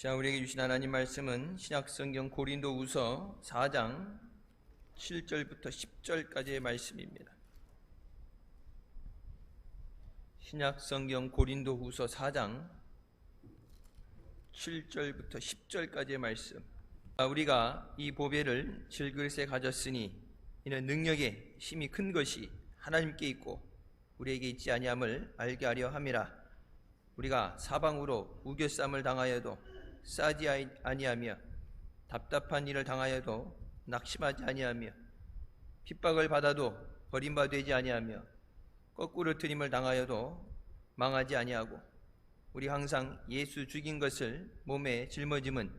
자, 우리에게 주신 하나님 말씀은 신약성경 고린도후서 4장 7절부터 10절까지의 말씀입니다. 신약성경 고린도후서 4장 7절부터 10절까지의 말씀. 우리가 이 보배를 질그릇에 가졌으니 이는 능력에 힘이 큰 것이 하나님께 있고 우리에게 있지 아니함을 알게 하려 함이라. 우리가 사방으로 우겨쌈을 당하여도 싸지 아니하며 답답한 일을 당하여도 낙심하지 아니하며 핍박을 받아도 버림받지 아니하며 거꾸로 트림을 당하여도 망하지 아니하고 우리 항상 예수 죽인 것을 몸에 짊어짐은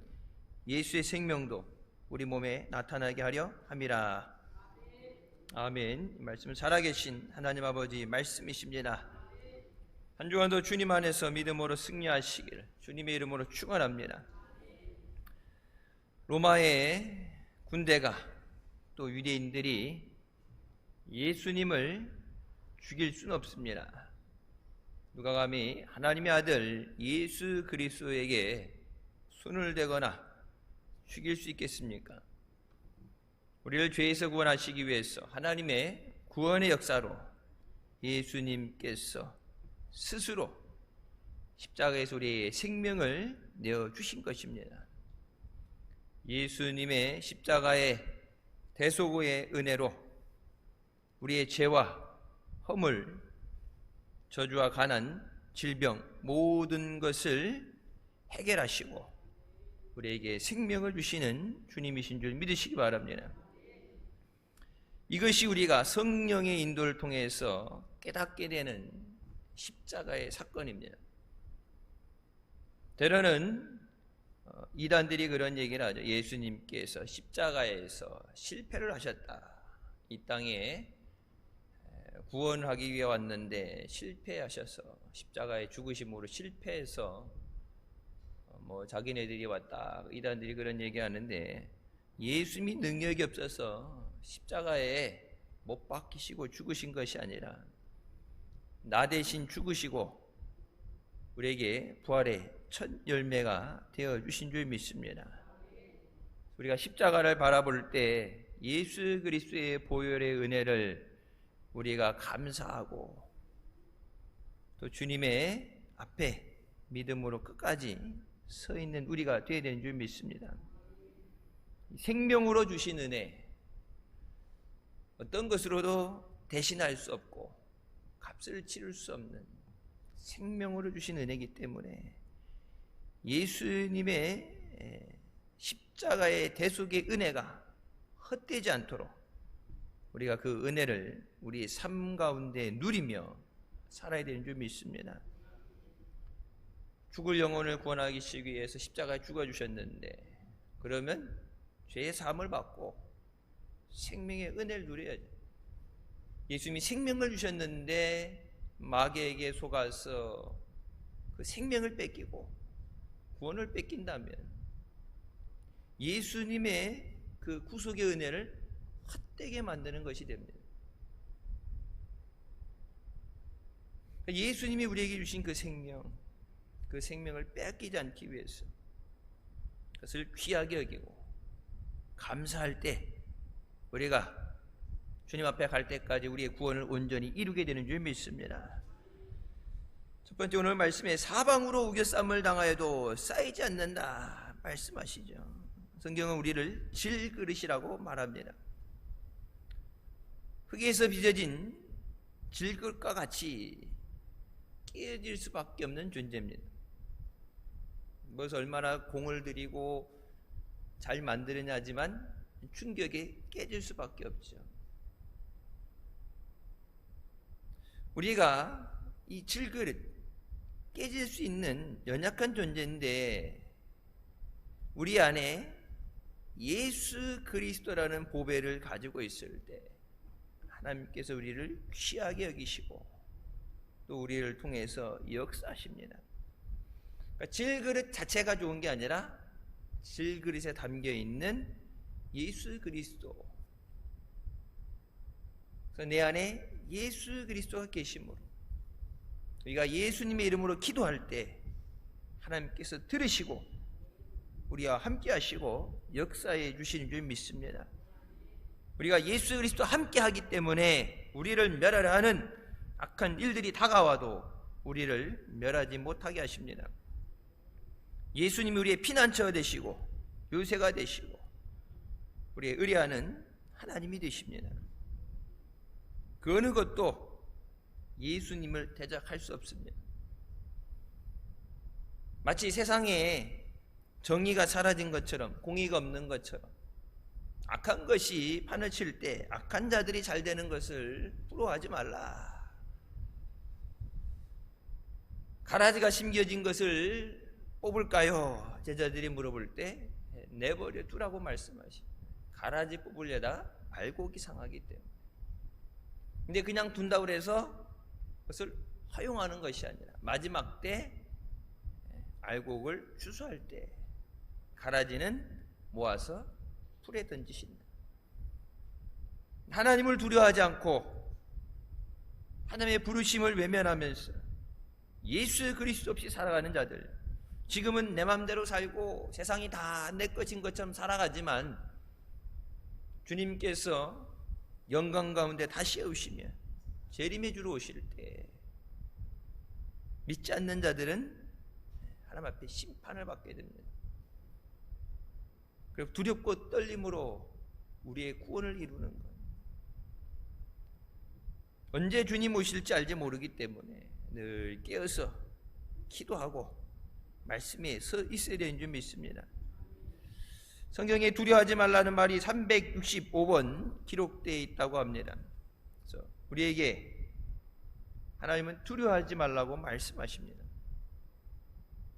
예수의 생명도 우리 몸에 나타나게 하려 함이라. 아멘. 이 말씀은 살아계신 하나님 아버지 말씀이십니다. 한 주간도 주님 안에서 믿음으로 승리하시기를 주님의 이름으로 축원합니다. 로마의 군대가 또 유대인들이 예수님을 죽일 수는 없습니다. 누가 감히 하나님의 아들 예수 그리스도에게 손을 대거나 죽일 수 있겠습니까? 우리를 죄에서 구원하시기 위해서 하나님의 구원의 역사로 예수님께서 스스로 십자가에서 우리의 생명을 내어주신 것입니다. 예수님의 십자가의 대속의 은혜로 우리의 죄와 허물, 저주와 가난, 질병 모든 것을 해결하시고 우리에게 생명을 주시는 주님이신 줄 믿으시기 바랍니다. 이것이 우리가 성령의 인도를 통해서 깨닫게 되는 십자가의 사건입니다. 때로는 이단들이 그런 얘기를 하죠. 예수님께서 십자가에서 실패를 하셨다. 이 땅에 구원하기 위해 왔는데 실패하셔서 십자가의 죽으심으로 실패해서 자기네들이 왔다. 이단들이 그런 얘기하는데 예수님이 능력이 없어서 십자가에 못 박히시고 죽으신 것이 아니라 나 대신 죽으시고 우리에게 부활의 첫 열매가 되어주신 줄 믿습니다. 우리가 십자가를 바라볼 때 예수 그리스도의 보혈의 은혜를 우리가 감사하고 또 주님의 앞에 믿음으로 끝까지 서 있는 우리가 되어야 되는 줄 믿습니다. 생명으로 주신 은혜, 어떤 것으로도 대신할 수 없고 값을 치를 수 없는 생명으로 주신 은혜이기 때문에 예수님의 십자가의 대속의 은혜가 헛되지 않도록 우리가 그 은혜를 우리 삶 가운데 누리며 살아야 되는 줄 믿습니다. 죽을 영혼을 구원하기 위해서 십자가에 죽어주셨는데 그러면 죄의 사함을 받고 생명의 은혜를 누려야죠. 예수님이 생명을 주셨는데 마귀에게 속아서 그 생명을 뺏기고 구원을 뺏긴다면 예수님의 그 구속의 은혜를 헛되게 만드는 것이 됩니다. 예수님이 우리에게 주신 그 생명을 뺏기지 않기 위해서 그것을 귀하게 여기고 감사할 때 우리가 주님 앞에 갈 때까지 우리의 구원을 온전히 이루게 되는 줄 믿습니다. 첫 번째 오늘 말씀에 사방으로 우겨쌈을 당하여도 쌓이지 않는다 말씀하시죠. 성경은 우리를 질그릇이라고 말합니다. 흙에서 빚어진 질그릇과 같이 깨질 수밖에 없는 존재입니다. 무엇을 얼마나 공을 들이고 잘 만드느냐 하지만 충격에 깨질 수밖에 없죠. 우리가 이 질그릇 깨질 수 있는 연약한 존재인데 우리 안에 예수 그리스도라는 보배를 가지고 있을 때 하나님께서 우리를 귀하게 여기시고 또 우리를 통해서 역사하십니다. 그러니까 질그릇 자체가 좋은 게 아니라 질그릇에 담겨있는 예수 그리스도, 그래서 내 안에 예수 그리스도가 계심으로 우리가 예수님의 이름으로 기도할 때 하나님께서 들으시고 우리와 함께 하시고 역사해 주시는 줄 믿습니다. 우리가 예수 그리스도 함께 하기 때문에 우리를 멸하려 하는 악한 일들이 다가와도 우리를 멸하지 못하게 하십니다. 예수님이 우리의 피난처가 되시고 요새가 되시고 우리의 의뢰하는 하나님이 되십니다. 그 어느 것도 예수님을 대적할 수 없습니다. 마치 세상에 정의가 사라진 것처럼, 공의가 없는 것처럼, 악한 것이 판을 칠 때 악한 자들이 잘 되는 것을 부러워하지 말라. 가라지가 심겨진 것을 뽑을까요? 제자들이 물어볼 때 내버려 두라고 말씀하십니다. 가라지 뽑으려다 알곡이 상하기 때문에. 근데 그냥 둔다고 해서 그것을 허용하는 것이 아니라 마지막 때 알곡을 추수할 때 가라지는 모아서 풀에 던지신다. 하나님을 두려워하지 않고 하나님의 부르심을 외면하면서 예수 그리스도 없이 살아가는 자들, 지금은 내 맘대로 살고 세상이 다 내 것인 것처럼 살아가지만 주님께서 영광 가운데 다시 오시며 재림의 주로 오실 때 믿지 않는 자들은 하나님 앞에 심판을 받게 됩니다. 그리고 두렵고 떨림으로 우리의 구원을 이루는 것. 언제 주님 오실지 알지 모르기 때문에 늘 깨어서 기도하고 말씀에 서 있어야 되는 줄 믿습니다. 성경에 두려워하지 말라는 말이 365번 기록되어 있다고 합니다. 그래서 우리에게 하나님은 두려워하지 말라고 말씀하십니다.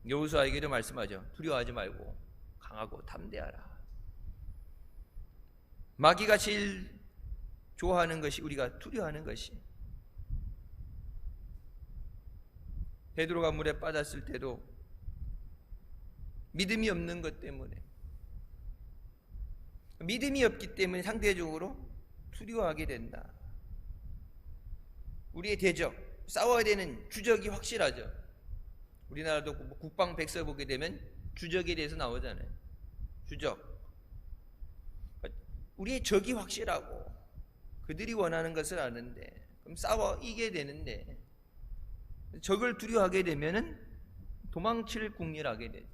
여호수아에게도 말씀하죠. 두려워하지 말고 강하고 담대하라. 마귀가 제일 좋아하는 것이 우리가 두려워하는 것이. 베드로가 물에 빠졌을 때도 믿음이 없는 것 때문에, 믿음이 없기 때문에 상대적으로 두려워하게 된다. 우리의 대적, 싸워야 되는 주적이 확실하죠. 우리나라도 국방 백서 보게 되면 주적에 대해서 나오잖아요. 주적. 우리의 적이 확실하고 그들이 원하는 것을 아는데 그럼 싸워 이겨야 되는데 적을 두려워하게 되면은 도망칠 궁리하게 되죠.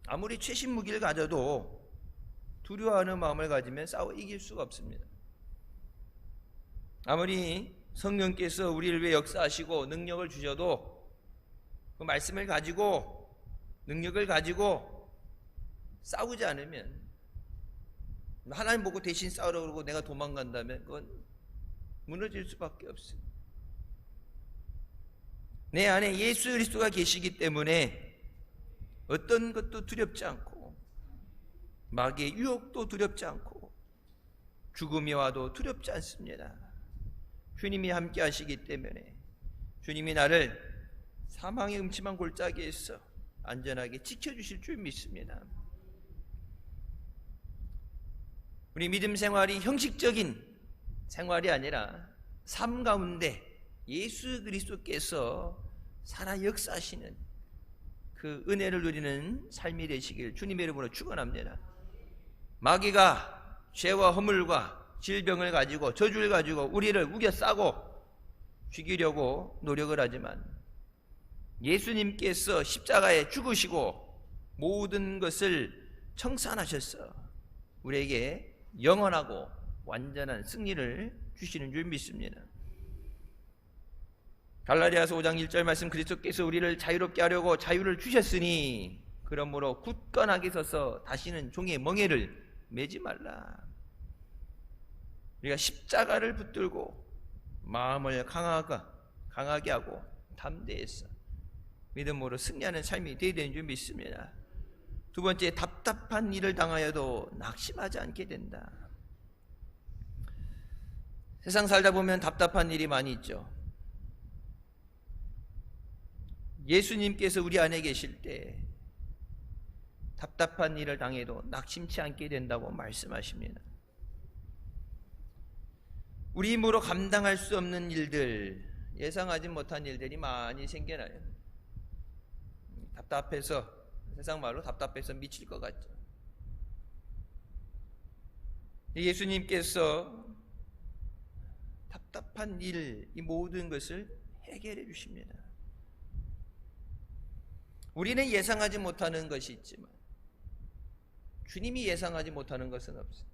아무리 최신 무기를 가져도 두려워하는 마음을 가지면 싸워 이길 수가 없습니다. 아무리 성령께서 우리를 위해 역사하시고 능력을 주셔도 그 말씀을 가지고 능력을 가지고 싸우지 않으면, 하나님 보고 대신 싸우라고 그러고 내가 도망간다면 그건 무너질 수밖에 없어요. 내 안에 예수 그리스도가 계시기 때문에 어떤 것도 두렵지 않고 마귀의 유혹도 두렵지 않고 죽음이 와도 두렵지 않습니다. 주님이 함께 하시기 때문에 주님이 나를 사망의 음침한 골짜기에서 안전하게 지켜주실 줄 믿습니다. 우리 믿음 생활이 형식적인 생활이 아니라 삶 가운데 예수 그리스도께서 살아 역사하시는 그 은혜를 누리는 삶이 되시길 주님의 이름으로 축원합니다. 마귀가 죄와 허물과 질병을 가지고 저주를 가지고 우리를 우겨싸고 죽이려고 노력을 하지만 예수님께서 십자가에 죽으시고 모든 것을 청산하셔서 우리에게 영원하고 완전한 승리를 주시는 줄 믿습니다. 갈라디아서 5장 1절 말씀, 그리스도께서 우리를 자유롭게 하려고 자유를 주셨으니 그러므로 굳건하게 서서 다시는 종의 멍에를 매지 말라. 우리가 십자가를 붙들고 마음을 강하게 하고 담대해서 믿음으로 승리하는 삶이 되어야 되는 줄 믿습니다. 두 번째, 답답한 일을 당하여도 낙심하지 않게 된다. 세상 살다 보면 답답한 일이 많이 있죠. 예수님께서 우리 안에 계실 때 답답한 일을 당해도 낙심치 않게 된다고 말씀하십니다. 우리 힘으로 감당할 수 없는 일들, 예상하지 못한 일들이 많이 생겨나요. 답답해서 세상 말로 답답해서 미칠 것 같죠. 예수님께서 답답한 일, 이 모든 것을 해결해 주십니다. 우리는 예상하지 못하는 것이 있지만 주님이 예상하지 못하는 것은 없어요.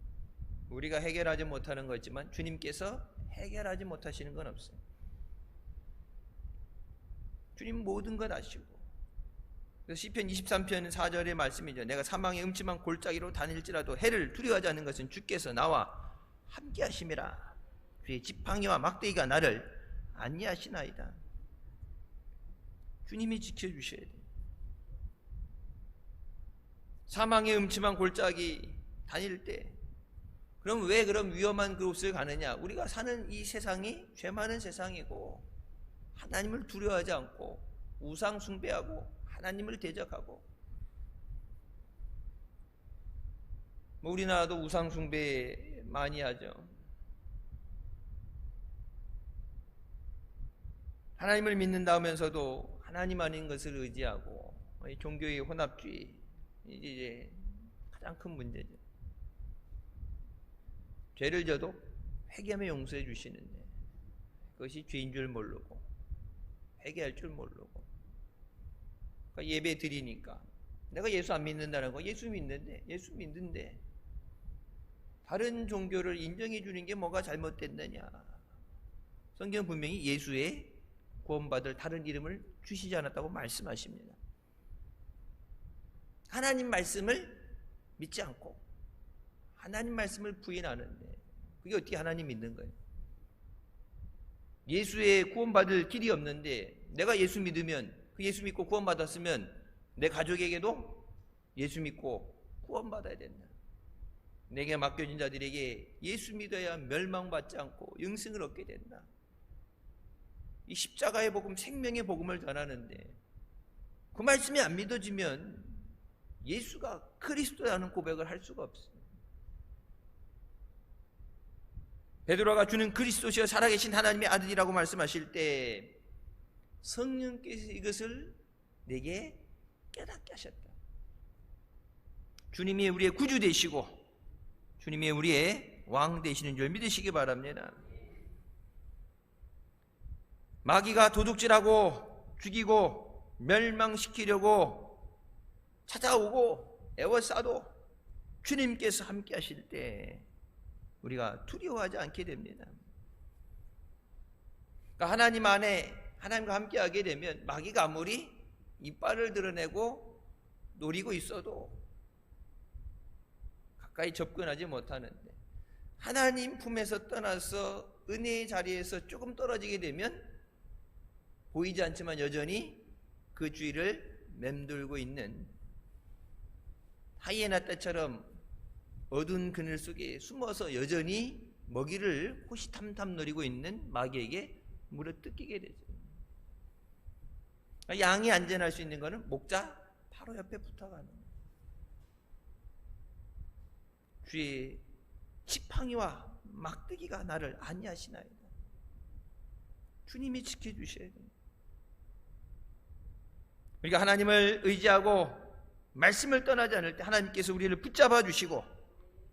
우리가 해결하지 못하는 거지만 주님께서 해결하지 못하시는 건 없어요. 주님 모든 것 아시고. 그래서 시편 23편 4절의 말씀이죠. 내가 사망의 음침한 골짜기로 다닐지라도 해를 두려워하지 않는 것은 주께서 나와 함께 하심이라. 주의 지팡이와 막대기가 나를 안위하시나이다. 주님이 지켜주셔야 돼요. 사망의 음침한 골짜기 다닐 때 그럼 왜 그런 위험한 곳을 가느냐? 우리가 사는 이 세상이 죄 많은 세상이고 하나님을 두려워하지 않고 우상 숭배하고 하나님을 대적하고, 우리나라도 우상 숭배 많이 하죠. 하나님을 믿는다 하면서도 하나님 아닌 것을 의지하고 종교의 혼합주의, 이제 가장 큰 문제죠. 죄를 져도 회개하며 용서해 주시는데 그것이 죄인 줄 모르고 회개할 줄 모르고, 그러니까 예배 드리니까 내가 예수 안 믿는다는 거, 예수 믿는데 다른 종교를 인정해 주는 게 뭐가 잘못됐느냐? 성경 분명히 예수의 구원받을 다른 이름을 주시지 않았다고 말씀하십니다. 하나님 말씀을 믿지 않고 하나님 말씀을 부인하는데 그게 어떻게 하나님 믿는 거예요? 예수의 구원받을 길이 없는데 내가 예수 믿으면, 그 예수 믿고 구원받았으면 내 가족에게도 예수 믿고 구원받아야 된다. 내게 맡겨진 자들에게 예수 믿어야 멸망받지 않고 영생을 얻게 된다. 이 십자가의 복음, 생명의 복음을 전하는데 그 말씀이 안 믿어지면 예수가 그리스도라는 고백을 할 수가 없어요. 베드로가 주는 그리스도시여 살아계신 하나님의 아들이라고 말씀하실 때 성령께서 이것을 내게 깨닫게 하셨다. 주님이 우리의 구주 되시고 주님이 우리의 왕 되시는 줄 믿으시기 바랍니다. 마귀가 도둑질하고 죽이고 멸망시키려고 찾아오고 애워싸도 주님께서 함께 하실 때 우리가 두려워하지 않게 됩니다. 그러니까 하나님 안에 하나님과 함께 하게 되면 마귀가 아무리 이빨을 드러내고 노리고 있어도 가까이 접근하지 못하는데, 하나님 품에서 떠나서 은혜의 자리에서 조금 떨어지게 되면 보이지 않지만 여전히 그 주위를 맴돌고 있는 하이에나 떼처럼 어두운 그늘 속에 숨어서 여전히 먹이를 호시탐탐 노리고 있는 마귀에게 물어뜯기게 되죠. 양이 안전할 수 있는 것은 목자 바로 옆에 붙어가는 거예요. 주의 지팡이와 막대기가 나를 안위하시나이다. 주님이 지켜주셔야 돼요. 우리가 하나님을 의지하고 말씀을 떠나지 않을 때 하나님께서 우리를 붙잡아 주시고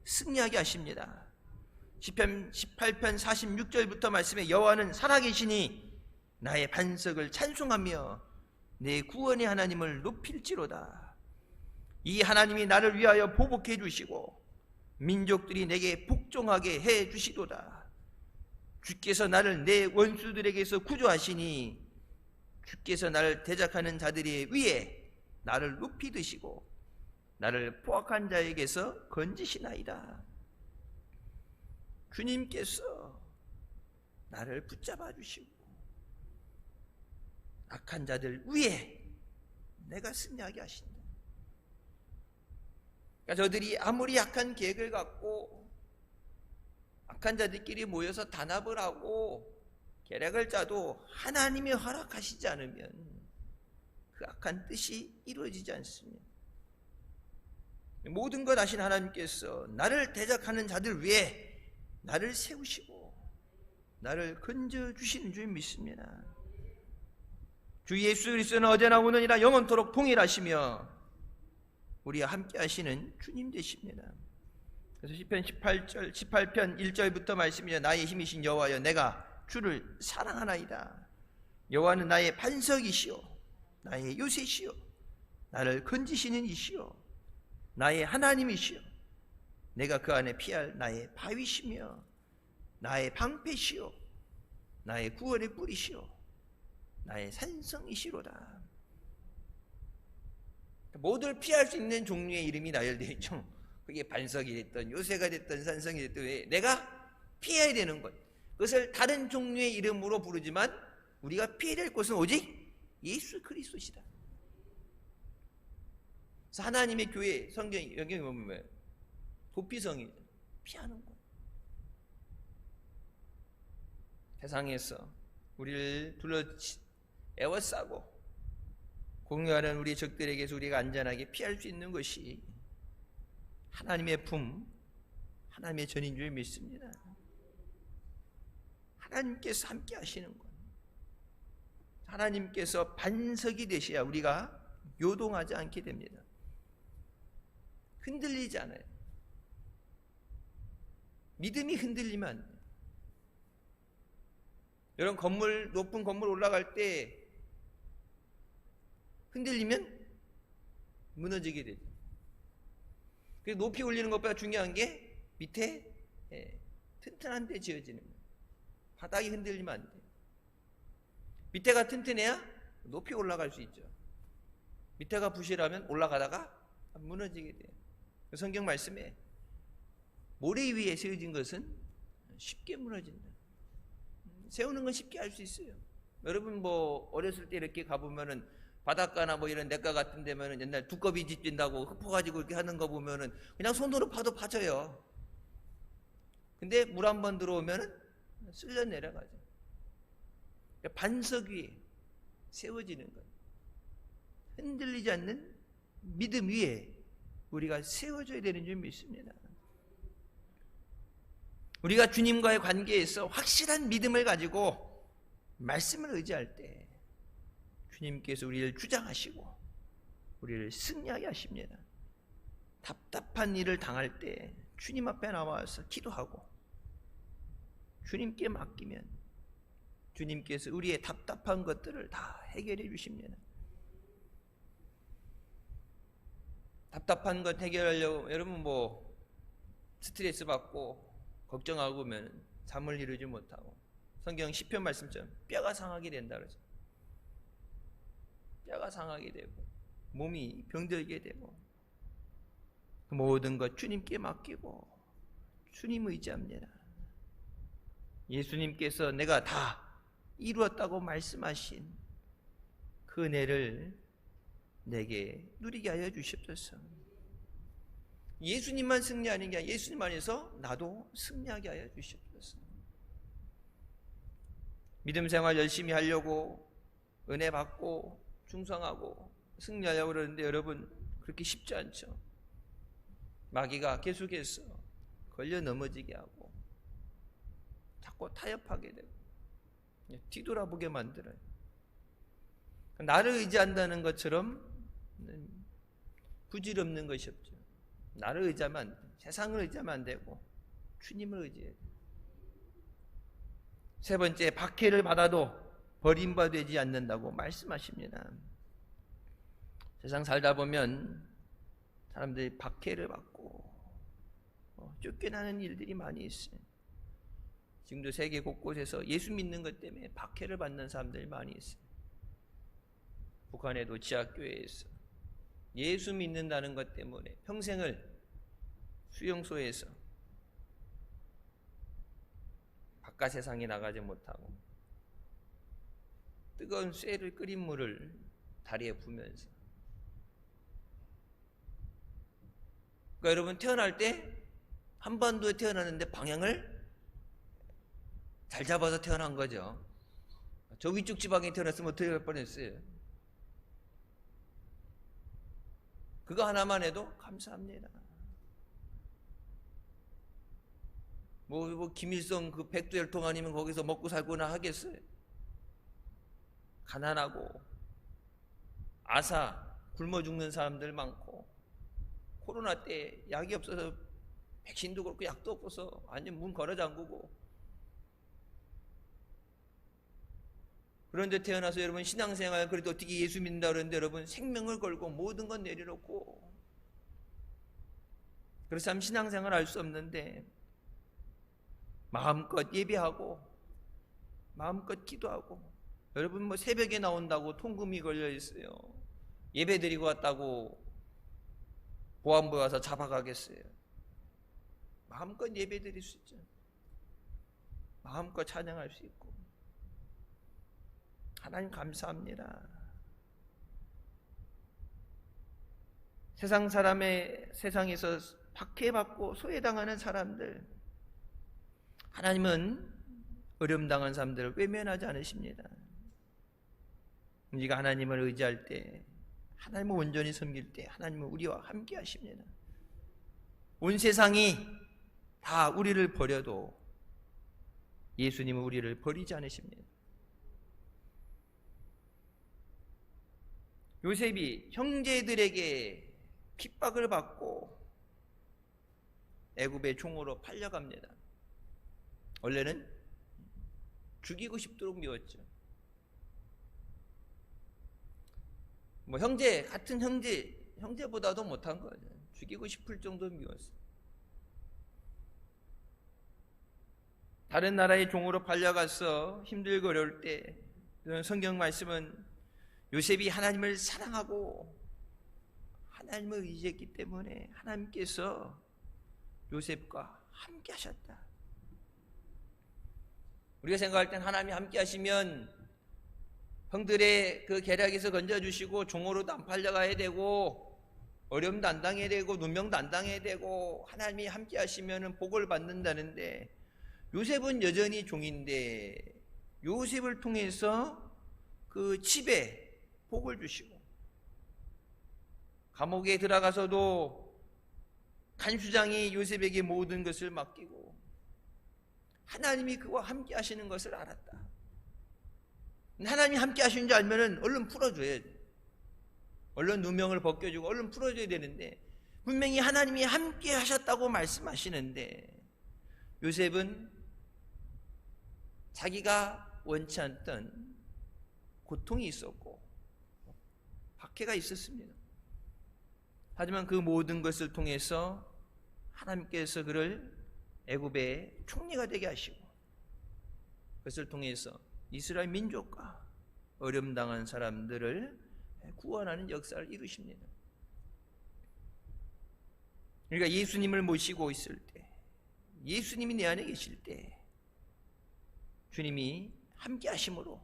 승리하게 하십니다. 시편 18편 46절부터 말씀에 여호와는 살아계시니 나의 반석을 찬송하며 내 구원의 하나님을 높일지로다. 이 하나님이 나를 위하여 보복해 주시고 민족들이 내게 복종하게 해 주시도다. 주께서 나를 내 원수들에게서 구조하시니 주께서 나를 대적하는 자들의 위에 나를 높이 드시고 나를 포악한 자에게서 건지시나이다. 주님께서 나를 붙잡아 주시고 악한 자들 위에 내가 승리하게 하신다. 그러니까 저들이 아무리 악한 계획을 갖고 악한 자들끼리 모여서 단합을 하고 계략을 짜도 하나님이 허락하시지 않으면 그 악한 뜻이 이루어지지 않습니다. 모든 것 아신 하나님께서 나를 대적하는 자들 위에 나를 세우시고 나를 건져주시는 줄 믿습니다. 주 예수 그리스도는 어제나 오늘이나 영원토록 동일하시며 우리와 함께 하시는 주님 되십니다. 그래서 시편 18편 1절부터 말씀이죠. 나의 힘이신 여호와여, 내가 주를 사랑하나이다. 여호와는 나의 반석이시오, 나의 요새시오, 나를 건지시는 이시오, 나의 하나님이시오. 내가 그 안에 피할 나의 바위시며 나의 방패시오, 나의 구원의 뿌리시오, 나의 산성이시로다. 모두를 피할 수 있는 종류의 이름이 나열되어 있죠. 그게 반석이 됐든 요새가 됐든 산성이 됐든, 왜? 내가 피해야 되는 것, 그것을 다른 종류의 이름으로 부르지만 우리가 피해야 될 것은 오직 예수 그리스도시다. 그래서 하나님의 교회, 여기 보면 도피성이 피하는 것. 세상에서 우리를 둘러 에워싸고 공유하는 우리 적들에게서 우리가 안전하게 피할 수 있는 것이 하나님의 품, 하나님의 전인 줄 믿습니다. 하나님께서 함께 하시는 것, 하나님께서 반석이 되셔야 우리가 요동하지 않게 됩니다. 흔들리지 않아요. 믿음이 흔들리면 안 돼요. 여러분, 높은 건물 올라갈 때 흔들리면 무너지게 되죠. 그래서 높이 올리는 것보다 중요한 게 밑에 튼튼한 데 지어지는 거예요. 바닥이 흔들리면 안 돼요. 밑에가 튼튼해야 높이 올라갈 수 있죠. 밑에가 부실하면 올라가다가 무너지게 돼요. 성경 말씀에 모래 위에 세워진 것은 쉽게 무너진다. 세우는 건 쉽게 할 수 있어요. 여러분 어렸을 때 이렇게 가보면은 바닷가나 이런 냇가 같은 데면은 옛날 두꺼비 집 짓는다고 흩어가지고 이렇게 하는 거 보면은 그냥 손으로 파도 파져요. 근데 물 한 번 들어오면은 쓸려 내려가죠. 반석 위에 세워지는 것, 흔들리지 않는 믿음 위에 우리가 세워져야 되는 줄 믿습니다. 우리가 주님과의 관계에서 확실한 믿음을 가지고 말씀을 의지할 때 주님께서 우리를 주장하시고 우리를 승리하게 하십니다. 답답한 일을 당할 때 주님 앞에 나와서 기도하고 주님께 맡기면 주님께서 우리의 답답한 것들을 다 해결해 주십니다. 답답한 것 해결하려고 여러분 스트레스 받고 걱정하고 보면 잠을 이루지 못하고, 성경 시편 말씀처럼 뼈가 상하게 된다 그러죠. 뼈가 상하게 되고 몸이 병들게 되고, 그 모든 것 주님께 맡기고 주님 의지합니다. 예수님께서 내가 다 이루었다고 말씀하신 그 은혜를 내게 누리게 하여 주시옵소서. 예수님만 승리하는 게 아니라 예수님 안에서 나도 승리하게 하여 주시옵소서. 믿음 생활 열심히 하려고 은혜 받고 충성하고 승리하려고 그러는데 여러분, 그렇게 쉽지 않죠. 마귀가 계속해서 걸려 넘어지게 하고 자꾸 타협하게 되고 뒤돌아보게 만들어요. 나를 의지한다는 것처럼 부질없는 것이 없죠. 나를 의지하면 안 돼. 세상을 의지하면 안 되고 주님을 의지해야 돼. 세 번째, 박해를 받아도 버림받지 않는다고 말씀하십니다. 세상 살다 보면 사람들이 박해를 받고 쫓겨나는 일들이 많이 있어요. 지금도 세계 곳곳에서 예수 믿는 것 때문에 박해를 받는 사람들이 많이 있어요. 북한에도 지하교회에서 예수 믿는다는 것 때문에 평생을 수용소에서 바깥 세상에 나가지 못하고 뜨거운 쇠를 끓인 물을 다리에 부면서, 그러니까 여러분, 태어날 때 한반도에 태어났는데 방향을 잘 잡아서 태어난 거죠. 저 위쪽 지방에 태어났으면 어떻게 할 뻔했어요. 그거 하나만 해도 감사합니다. 김일성 그 백두혈통 아니면 거기서 먹고 살거나 하겠어요. 가난하고 아사 굶어 죽는 사람들 많고 코로나 때 약이 없어서 백신도 그렇고 약도 없어서 완전 문 걸어 잠그고, 그런데 태어나서 여러분 신앙생활 그래도 어떻게 예수 믿는다 그러는데 여러분 생명을 걸고 모든 건 내려놓고, 그래서 참 신앙생활 할 수 없는데 마음껏 예배하고 마음껏 기도하고, 여러분 뭐 새벽에 나온다고 통금이 걸려 있어요. 예배 드리고 왔다고 보안부에 와서 잡아가겠어요? 마음껏 예배 드릴 수 있죠. 마음껏 찬양할 수 있고. 하나님 감사합니다. 세상에서 박해받고 소외당하는 사람들, 하나님은 어려움당한 사람들을 외면하지 않으십니다. 우리가 하나님을 의지할 때, 하나님을 온전히 섬길 때 하나님은 우리와 함께 하십니다. 온 세상이 다 우리를 버려도 예수님은 우리를 버리지 않으십니다. 요셉이 형제들에게 핍박을 받고 애굽의 종으로 팔려갑니다. 원래는 죽이고 싶도록 미웠죠. 뭐 같은 형제보다도 못한 거죠. 죽이고 싶을 정도로 미웠어요. 다른 나라의 종으로 팔려가서 힘들고 어려울 때, 성경 말씀은 요셉이 하나님을 사랑하고 하나님을 의지했기 때문에 하나님께서 요셉과 함께 하셨다. 우리가 생각할 땐 하나님이 함께 하시면 형들의 그 계략에서 건져주시고 종으로도 안 팔려가야 되고 어려움도 안 당해야 되고 누명도 안 당해야 되고 하나님이 함께 하시면 복을 받는다는데, 요셉은 여전히 종인데 요셉을 통해서 그 집에 복을 주시고, 감옥에 들어가서도 간수장이 요셉에게 모든 것을 맡기고 하나님이 그와 함께 하시는 것을 알았다. 하나님이 함께 하시는 줄 알면은 얼른 풀어줘야 돼. 얼른 누명을 벗겨주고 얼른 풀어줘야 되는데, 분명히 하나님이 함께 하셨다고 말씀하시는데 요셉은 자기가 원치 않던 고통이 있었고 박해가 있었습니다. 하지만 그 모든 것을 통해서 하나님께서 그를 애굽의 총리가 되게 하시고, 그것을 통해서 이스라엘 민족과 어려움 당한 사람들을 구원하는 역사를 이루십니다. 우리가 예수님을 모시고 있을 때, 예수님이 내 안에 계실 때 주님이 함께 하심으로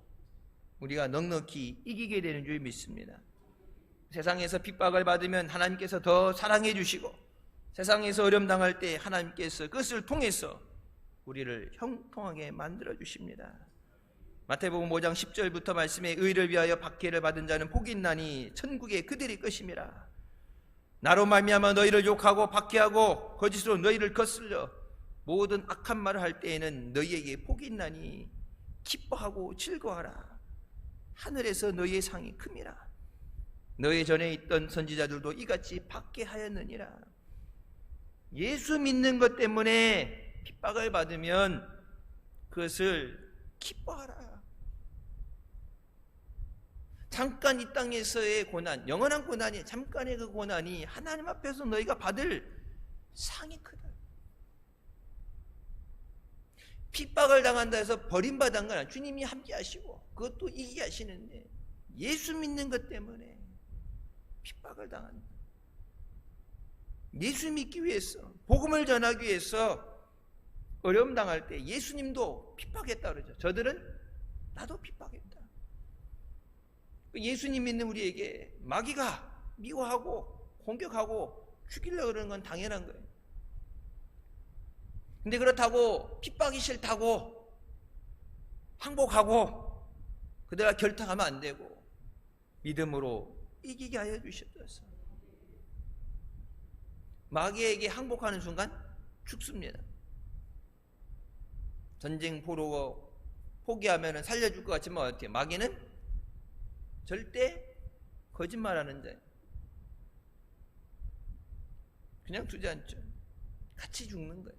우리가 넉넉히 이기게 되는 줄 믿습니다. 세상에서 핍박을 받으면 하나님께서 더 사랑해 주시고, 세상에서 어려움 당할 때 하나님께서 그것을 통해서 우리를 형통하게 만들어 주십니다. 마태복음 5장 10절부터 말씀에 의를 위하여 박해를 받은 자는 복이 있나니 천국에 그들이 것임이라. 나로 말미암아 너희를 욕하고 박해하고 거짓으로 너희를 거슬려 모든 악한 말을 할 때에는 너희에게 복이 있나니 기뻐하고 즐거워하라. 하늘에서 너희의 상이 큼이라. 너희 전에 있던 선지자들도 이같이 박해하였느니라. 예수 믿는 것 때문에 핍박을 받으면 그것을 기뻐하라. 잠깐 이 땅에서의 고난, 영원한 고난이, 잠깐의 그 고난이 하나님 앞에서 너희가 받을 상이 크다. 핍박을 당한다 해서 버림받은 건 주님이 함께 하시고 그것도 이기게 하시는데, 예수 믿는 것 때문에 핍박을 당한다. 예수 믿기 위해서, 복음을 전하기 위해서 어려움 당할 때 예수님도 핍박했다 그러죠. 저들은 나도 핍박했다. 예수님 믿는 우리에게 마귀가 미워하고 공격하고 죽이려고 그러는 건 당연한 거예요. 근데 그렇다고 핍박이 싫다고 항복하고 그대가 결탁하면 안 되고 믿음으로 이기게 하여 주셨어요. 마귀에게 항복하는 순간 죽습니다. 전쟁 보러 포기하면 살려줄 것 같지만 어때요? 마귀는 절대 거짓말하는 자예요. 그냥 두지 않죠. 같이 죽는 거예요.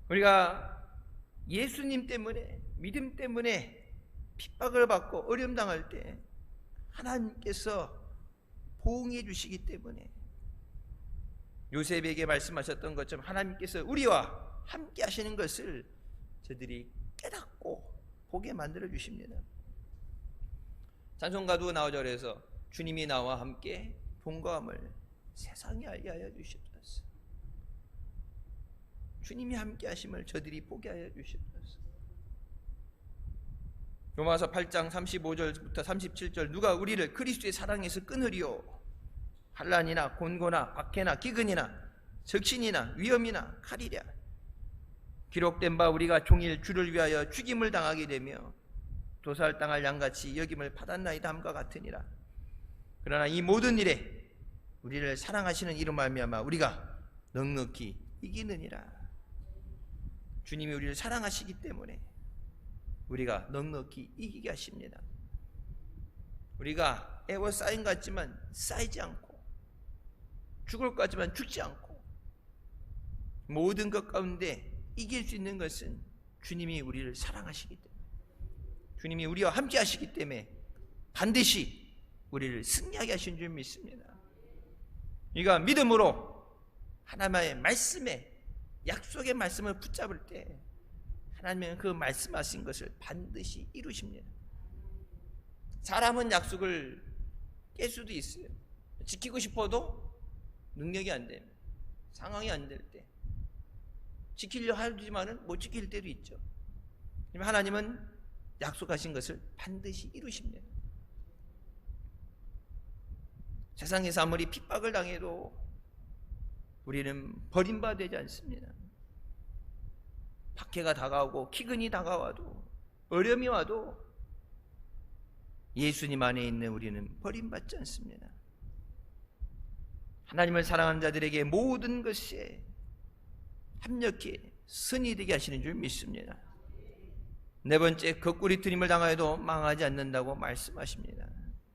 우리가 예수님 때문에, 믿음 때문에 핍박을 받고 어려움 당할 때 하나님께서 보응해 주시기 때문에, 요셉에게 말씀하셨던 것처럼 하나님께서 우리와 함께 하시는 것을 저들이 깨닫고 보게 만들어 주십니다. 찬송가도 나오죠. 그래서 주님이 나와 함께 동거함을 세상에 알게 하여 주시옵소서. 주님이 함께 하심을 저들이 보게 하여 주시옵소서. 로마서 8장 35절부터 37절, 누가 우리를 그리스도의 사랑에서 끊으리요? 환난이나 곤고나 박해나 기근이나 적신이나 위험이나 칼이랴. 기록된 바 우리가 종일 주를 위하여 죽임을 당하게 되며 도살당할 양같이 여김을 받았나이다 함과 같으니라. 그러나 이 모든 일에 우리를 사랑하시는 이로 말미암아 우리가 넉넉히 이기느니라. 주님이 우리를 사랑하시기 때문에 우리가 넉넉히 이기게 하십니다. 우리가 에워싸인 것 같지만 쌓이지 않고, 죽을 것 같지만 죽지 않고, 모든 것 가운데 이길 수 있는 것은 주님이 우리를 사랑하시기 때문에, 주님이 우리와 함께 하시기 때문에 반드시 우리를 승리하게 하신 줄 믿습니다. 우리가 믿음으로 하나님의 말씀에, 약속의 말씀을 붙잡을 때 하나님은 그 말씀하신 것을 반드시 이루십니다. 사람은 약속을 깰 수도 있어요. 지키고 싶어도 능력이 안 되면, 상황이 안 될 때 지키려 하지만은 못 지킬 때도 있죠. 하나님은 약속하신 것을 반드시 이루십니다. 세상에서 아무리 핍박을 당해도 우리는 버림받지 않습니다. 박해가 다가오고 기근이 다가와도, 어려움이 와도 예수님 안에 있는 우리는 버림받지 않습니다. 하나님을 사랑하는 자들에게 모든 것에 합력해 선이 되게 하시는 줄 믿습니다. 네 번째, 거꾸리트림을 당하여도 망하지 않는다고 말씀하십니다.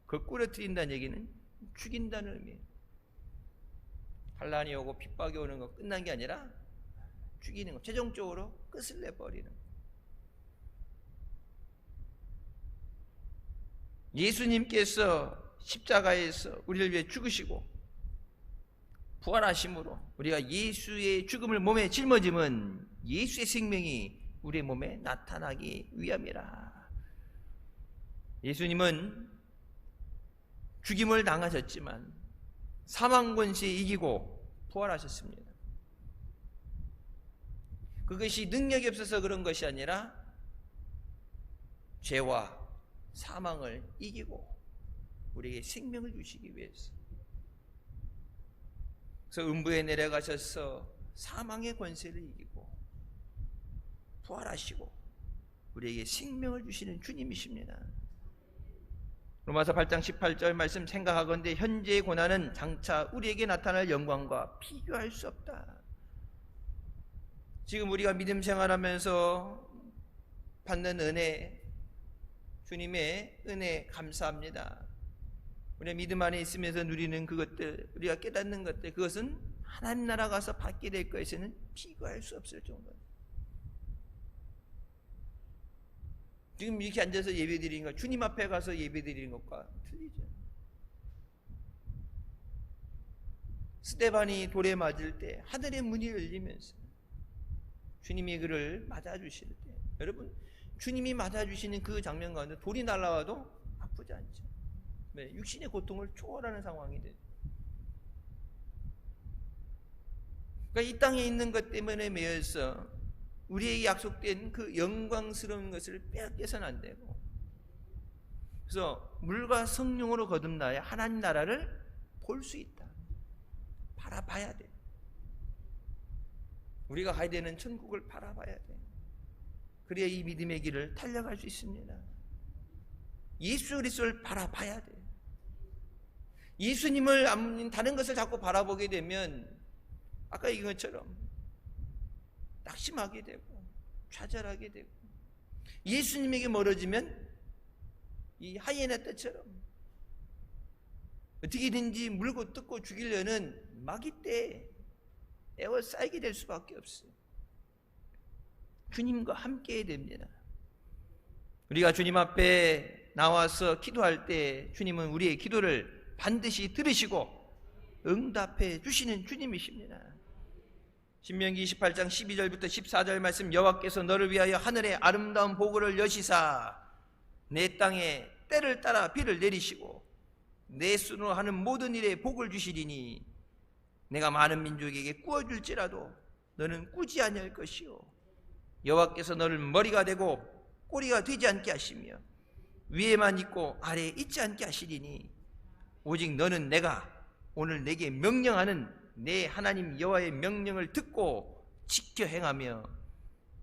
거꾸리트린다는 얘기는 죽인다는 의미예요. 환난이 오고 핍박이 오는 거 끝난 게 아니라 죽이는 것, 최종적으로 끝을 내버리는 것. 예수님께서 십자가에서 우리를 위해 죽으시고 부활하심으로 우리가 예수의 죽음을 몸에 짊어짐은 예수의 생명이 우리의 몸에 나타나기 위함이라. 예수님은 죽임을 당하셨지만 사망 권세에 이기고 부활하셨습니다. 그것이 능력이 없어서 그런 것이 아니라 죄와 사망을 이기고 우리에게 생명을 주시기 위해서. 그래서 음부에 내려가셔서 사망의 권세를 이기고 부활하시고 우리에게 생명을 주시는 주님이십니다. 로마서 8장 18절 말씀 생각하건대 현재의 고난은 장차 우리에게 나타날 영광과 비교할 수 없다. 지금 우리가 믿음 생활하면서 받는 은혜, 주님의 은혜 감사합니다. 우리가 믿음 안에 있으면서 누리는 그것들, 우리가 깨닫는 것들, 그것은 하나님 나라 가서 받게 될 것에는 비교할 수 없을 정도입니다. 지금 이렇게 앉아서 예배드리는 것, 주님 앞에 가서 예배드리는 것과 틀리죠. 스데반이 돌에 맞을 때 하늘의 문이 열리면서 주님이 그를 맞아주실 때, 여러분 주님이 맞아주시는 그 장면 가운데 돌이 날아와도 아프지 않죠. 육신의 고통을 초월하는 상황이 돼요. 그러니까 이 땅에 있는 것 때문에 매여서 우리에게 약속된 그 영광스러운 것을 빼앗겨서는 안 되고, 그래서 물과 성령으로 거듭나야 하나님 나라를 볼 수 있다. 바라봐야 돼. 우리가 가야 되는 천국을 바라봐야 돼. 그래야 이 믿음의 길을 달려갈 수 있습니다. 예수 그리스도를 바라봐야 돼. 예수님을 다른 것을 자꾸 바라보게 되면 아까 얘기한 것처럼 낙심하게 되고 좌절하게 되고, 예수님에게 멀어지면 이 하이에나 떼처럼 어떻게든지 물고 뜯고 죽이려는 마귀 때 에워싸이게 될 수밖에 없어요. 주님과 함께 해야 됩니다. 우리가 주님 앞에 나와서 기도할 때 주님은 우리의 기도를 반드시 들으시고 응답해 주시는 주님이십니다. 신명기 28장 12절부터 14절 말씀, 여호와께서 너를 위하여 하늘에 아름다운 보고를 여시사 내 땅에 때를 따라 비를 내리시고 내 손으로 하는 모든 일에 복을 주시리니 내가 많은 민족에게 꾸어줄지라도 너는 꾸지 아니할 것이요 여호와께서 너를 머리가 되고 꼬리가 되지 않게 하시며 위에만 있고 아래에 있지 않게 하시리니 오직 너는 내가 오늘 내게 명령하는 내 하나님 여호와의 명령을 듣고 지켜 행하며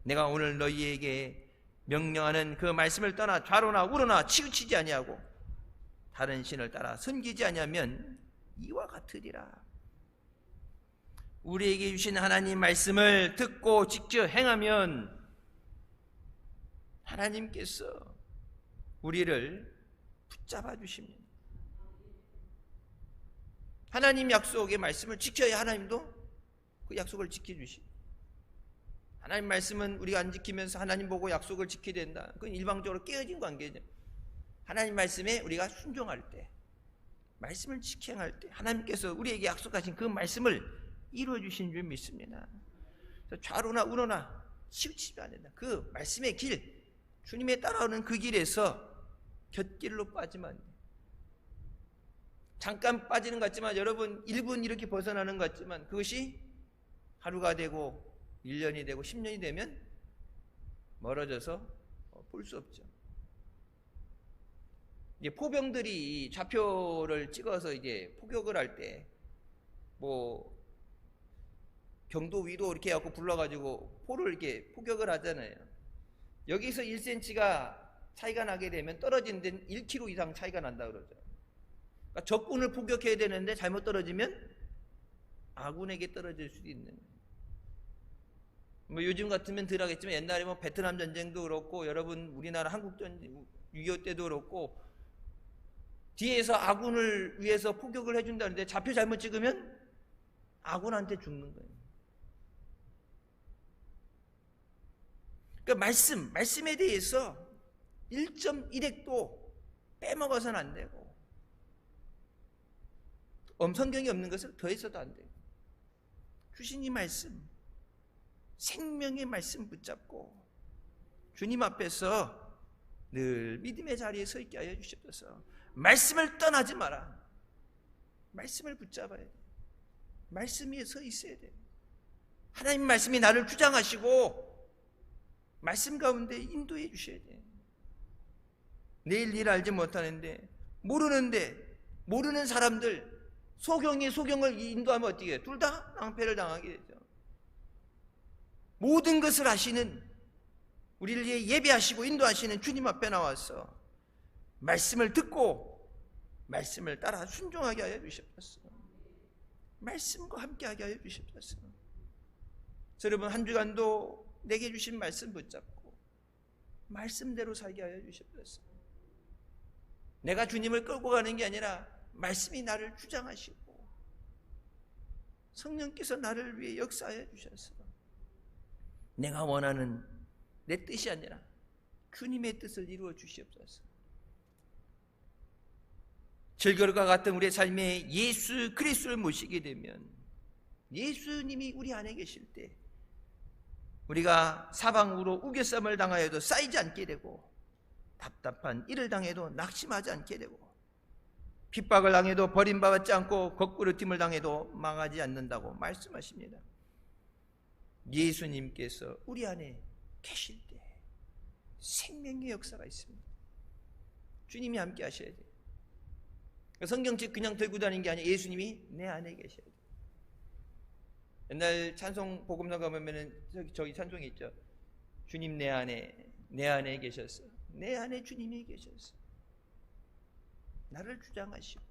내가 오늘 너희에게 명령하는 그 말씀을 떠나 좌로나 우로나 치우치지 아니하고 다른 신을 따라 섬기지 아니하면 이와 같으리라. 우리에게 주신 하나님 말씀을 듣고 지켜 행하면 하나님께서 우리를 붙잡아 주십니다. 하나님 약속의 말씀을 지켜야 하나님도 그 약속을 지켜주십니다. 하나님 말씀은 우리가 안 지키면서 하나님 보고 약속을 지켜야 된다. 그건 일방적으로 깨어진 관계죠. 하나님 말씀에 우리가 순종할 때, 말씀을 지켜 행할 때 하나님께서 우리에게 약속하신 그 말씀을 이루어 주신 줄 믿습니다. 좌로나 우로나 치우치지 않는다. 그 말씀의 길, 주님에 따라오는 그 길에서 곁길로 빠지면 안 돼요. 잠깐 빠지는 것 같지만 여러분 1분 이렇게 벗어나는 것 같지만 그것이 하루가 되고 1년이 되고 10년이 되면 멀어져서 볼 수 없죠. 이제 포병들이 좌표를 찍어서 이제 포격을 할 때 뭐 경도 위도 이렇게 해갖고 불러가지고 포를 이렇게 포격을 하잖아요. 여기서 1cm가 차이가 나게 되면 떨어지는 데는 1km 이상 차이가 난다 그러죠. 그러니까 적군을 포격해야 되는데 잘못 떨어지면 아군에게 떨어질 수도 있는 거예요. 뭐 요즘 같으면 덜 하겠지만 옛날에 뭐 베트남 전쟁도 그렇고 여러분 우리나라 한국 전쟁 6.25 때도 그렇고 뒤에서 아군을 위해서 포격을 해준다는데 좌표 잘못 찍으면 아군한테 죽는 거예요. 그러니까 말씀에 대해서 1.1핵도 빼먹어서는 안 되고 성경이 없는 것을 더해서도 안 돼요. 주신 이 말씀, 생명의 말씀 붙잡고 주님 앞에서 늘 믿음의 자리에 서 있게 하여 주시옵소서. 말씀을 떠나지 마라. 말씀을 붙잡아야 돼. 말씀 위에 서 있어야 돼. 하나님 말씀이 나를 주장하시고 말씀 가운데 인도해 주셔야 돼. 내일 일 알지 못하는데 모르는 사람들 소경을 인도하면 어떻게 해요? 둘 다 낭패를 당하게 되죠. 모든 것을 하시는 우리를 위해 예배하시고 인도하시는 주님 앞에 나와서 말씀을 듣고 말씀을 따라 순종하게 하여 주시옵소서. 말씀과 함께하게 하여 주시옵소서. 여러분 한 주간도 내게 주신 말씀 붙잡고 말씀대로 살게 하여 주시옵소서. 내가 주님을 끌고 가는 게 아니라 말씀이 나를 주장하시고 성령께서 나를 위해 역사하여 주셔서 내가 원하는 내 뜻이 아니라 주님의 뜻을 이루어 주시옵소서. 즐거움과 같은 우리의 삶에 예수 그리스도를 모시게 되면 예수님이 우리 안에 계실 때 우리가 사방으로 우겨쌈을 당하여도 쌓이지 않게 되고 답답한 일을 당해도 낙심하지 않게 되고 핍박을 당해도 버림받지 않고 거꾸로팀을 당해도 망하지 않는다고 말씀하십니다. 예수님께서 우리 안에 계실 때 생명의 역사가 있습니다. 주님이 함께 하셔야 돼요. 성경책 그냥 들고 다니는 게 아니라 예수님이 내 안에 계셔야 돼요. 옛날 찬송 복음서 가보면은 저기 찬송이 있죠. 주님 내 안에 계셨어. 내 안에 주님이 계셨어. 나를 주장하시고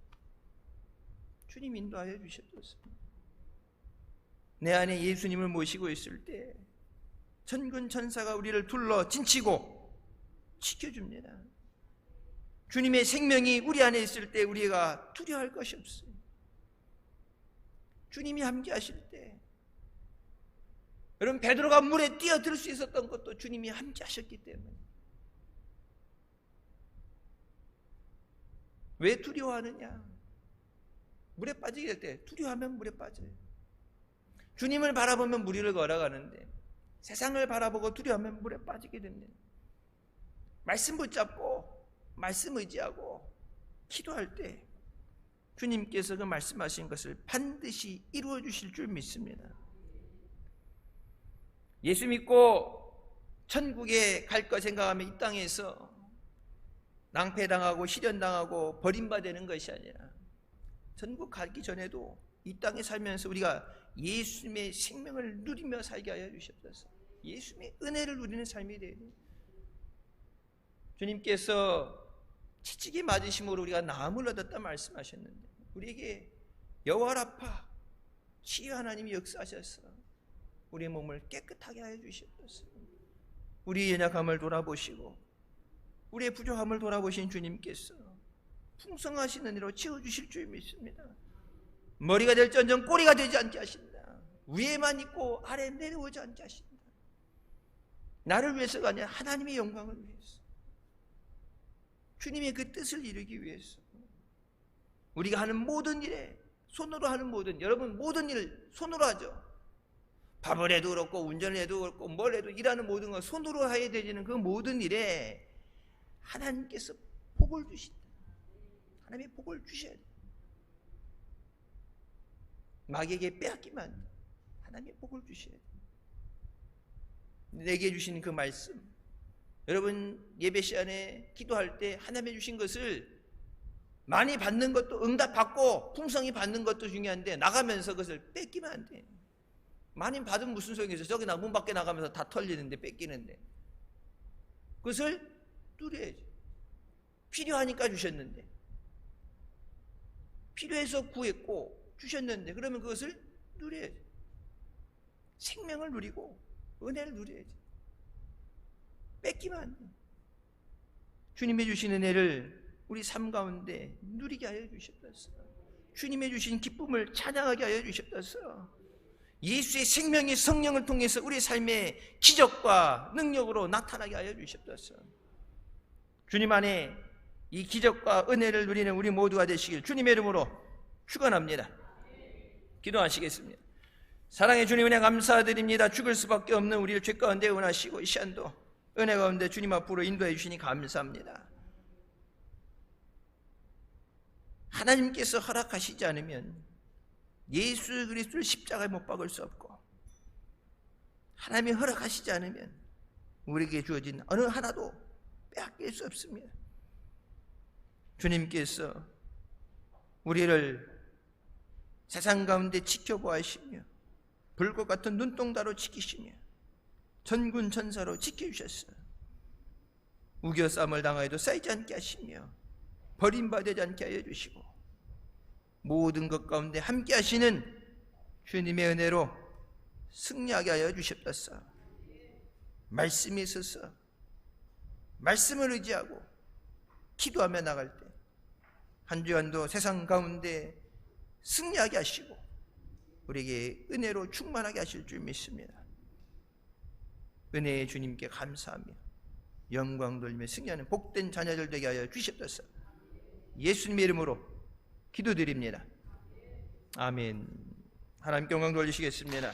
주님 인도하여 주셨소서. 내 안에 예수님을 모시고 있을 때 천군 천사가 우리를 둘러 진치고 지켜줍니다. 주님의 생명이 우리 안에 있을 때 우리가 두려워할 것이 없어요. 주님이 함께 하실 때, 여러분 베드로가 물에 뛰어들 수 있었던 것도 주님이 함께 하셨기 때문에. 왜 두려워하느냐? 물에 빠지게 될 때 두려워하면 물에 빠져요. 주님을 바라보면 물 위를 걸어가는데 세상을 바라보고 두려워하면 물에 빠지게 됩니다. 말씀 붙잡고 말씀 의지하고 기도할 때 주님께서 그 말씀하신 것을 반드시 이루어 주실 줄 믿습니다. 예수 믿고 천국에 갈 거 생각하면 이 땅에서 낭패당하고 시련당하고 버림받는 것이 아니라 천국 가기 전에도 이 땅에 살면서 우리가 예수님의 생명을 누리며 살게 하여 주시옵소서. 예수님의 은혜를 누리는 삶이 되어야 돼요. 주님께서 채찍이 맞으심으로 우리가 나음을 얻었다 말씀하셨는데 우리에게 여호와라파 치유 하나님이 역사하셔서 우리의 몸을 깨끗하게 하여 주시옵소서. 우리의 연약함을 돌아보시고 우리의 부족함을 돌아보신 주님께서 풍성하신 은혜로 채워주실 줄 믿습니다. 머리가 될지언정 꼬리가 되지 않게 하신다. 위에만 있고 아래 내려오지 않게 하신다. 나를 위해서가 아니라 하나님의 영광을 위해서, 주님의 그 뜻을 이루기 위해서 우리가 하는 모든 일에 손으로 하는 모든, 여러분 모든 일을 손으로 하죠. 밥을 해도 그렇고 운전을 해도 그렇고 뭘 해도 일하는 모든 걸 손으로 해야 되는 그 모든 일에 하나님께서 복을 주신다. 하나님의 복을 주셔야 돼요. 마귀에게 빼앗기면 안 돼요. 하나님의 복을 주셔야 돼요. 내게 주신 그 말씀, 여러분 예배 시간에 기도할 때 하나님이 주신 것을 많이 받는 것도 응답받고 풍성히 받는 것도 중요한데 나가면서 그것을 뺏기면 안 돼요. 많이 받으면 무슨 소용이 있어요? 저기 문 밖에 나가면서 다 털리는데 뺏기는데. 그것을 누려야죠. 필요하니까 주셨는데, 필요해서 구했고 주셨는데, 그러면 그것을 누려야죠. 생명을 누리고 은혜를 누려야죠. 뺏기면 안 돼요. 주님의 주신 은혜를 우리 삶 가운데 누리게 하여 주셨다서, 주님의 주신 기쁨을 찬양하게 하여 주셨다서, 예수의 생명의 성령을 통해서 우리 삶의 기적과 능력으로 나타나게 하여 주셨다서, 주님 안에 이 기적과 은혜를 누리는 우리 모두가 되시길 주님의 이름으로 축원합니다. 기도하시겠습니다. 사랑의 주님, 은혜 감사드립니다. 죽을 수밖에 없는 우리를 죄 가운데 은하시고 이 시간도 은혜 가운데 주님 앞으로 인도해 주시니 감사합니다. 하나님께서 허락하시지 않으면 예수 그리스도를 십자가에 못 박을 수 없고, 하나님이 허락하시지 않으면 우리에게 주어진 어느 하나도 빼앗길 수 없습니다. 주님께서 우리를 세상 가운데 지켜보시며 불꽃 같은 눈동자로 지키시며 전군 전사로 지켜주셨어요. 우겨싸움을 당하여도 쌓이지 않게 하시며 버림받지 않게 하여 주시고 모든 것 가운데 함께 하시는 주님의 은혜로 승리하게 하여 주셨다사, 말씀이 있어서 말씀을 의지하고 기도하며 나갈 때 한 주간도 세상 가운데 승리하게 하시고 우리에게 은혜로 충만하게 하실 줄 믿습니다. 은혜의 주님께 감사하며 영광 돌리며 승리하는 복된 자녀들 되게 하여 주셨다사 예수님의 이름으로 기도드립니다. 아멘. 하나님께 영광 돌리시겠습니다.